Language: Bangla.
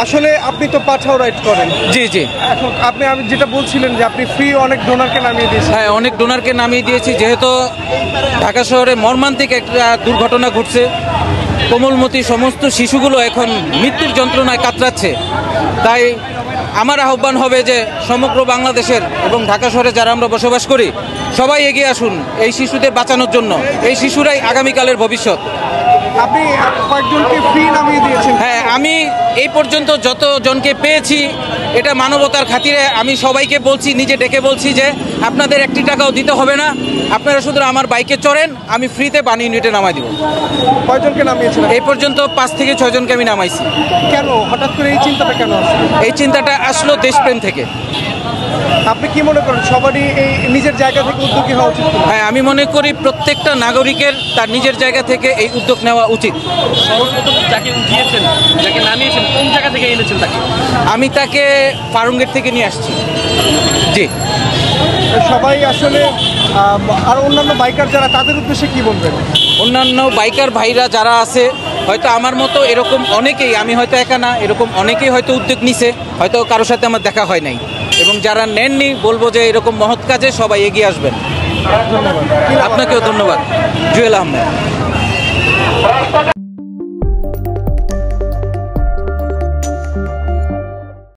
আসলে আপনি তো পাঠাও রাইড করেন। জি জি। এখন আমি যেটা বলছিলেন যে আপনি ফ্রি অনেক ডোনারকে নামিয়ে দিয়েছেন। হ্যাঁ, অনেক ডোনারকে নামিয়ে দিয়েছি, যেহেতু ঢাকা শহরে মর্মান্তিক একটা দুর্ঘটনা ঘটছে। কোমলমতি সমস্ত শিশুগুলো এখন মৃত্যুর যন্ত্রণায় কাতরাচ্ছে। তাই আমার আহ্বান হবে যে সমগ্র বাংলাদেশের এবং ঢাকা শহরে যারা আমরা বসবাস করি সবাই এগিয়ে আসুন এই শিশুদের বাঁচানোর জন্য। এই শিশুরাই আগামীকালের ভবিষ্যৎ। আপনি কয়েকজনকে ফ্রি নামিয়ে দিয়েছেন। হ্যাঁ, আমি এই পর্যন্ত যতজনকে পেয়েছি এটা মানবতার খাতিরে আমি সবাইকে বলছি, নিজে ডেকে বলছি যে আপনাদের 1 টাকাও দিতে হবে না, আপনারা শুধু আমার বাইকে চড়েন, আমি ফ্রিতে পানি ইউনিটে নামাই দিব। কয়জনকে নামিয়েছেন এই পর্যন্ত 5 থেকে 6 জনকে আমি নামাইছি। কেন হঠাৎ করে এই চিন্তাটা কেন আসলো? এই চিন্তাটা আসলো দেশপ্রেম থেকে। আপনি কি মনে করেন সবারই এই নিজের জায়গা থেকে উদ্যোগী হওয়া উচিত? হ্যাঁ, আমি মনে করি প্রত্যেকটা নাগরিকের তার নিজের জায়গা থেকে এই উদ্যোগ নেওয়া উচিত। সর্বপ্রথম যাকে উঠিয়েছেন, যাকে নামিয়েছেন, কোন জায়গা থেকে এনেছেন তাকে? আমি তাকে ফার্মগেট থেকে নিয়ে আসছি। জি। সবাই আসলে আর অন্যান্য বাইকার যারা, তাদের উদ্দেশ্যে কি বলবেন? অন্যান্য বাইকার ভাইরা যারা আছে, হয়তো আমার মতো এরকম অনেকেই, আমি হয়তো একা না, এরকম অনেকেই হয়তো উদ্যোগ নিছে, হয়তো কারোর সাথে আমার দেখা হয় নাই। এবং যারা নেননি বলবো যে এরকম মহৎ কাজে সবাই এগিয়ে আসবেন। ধন্যবাদ। আপনাকেও ধন্যবাদ। জুয়েল আহমেদ।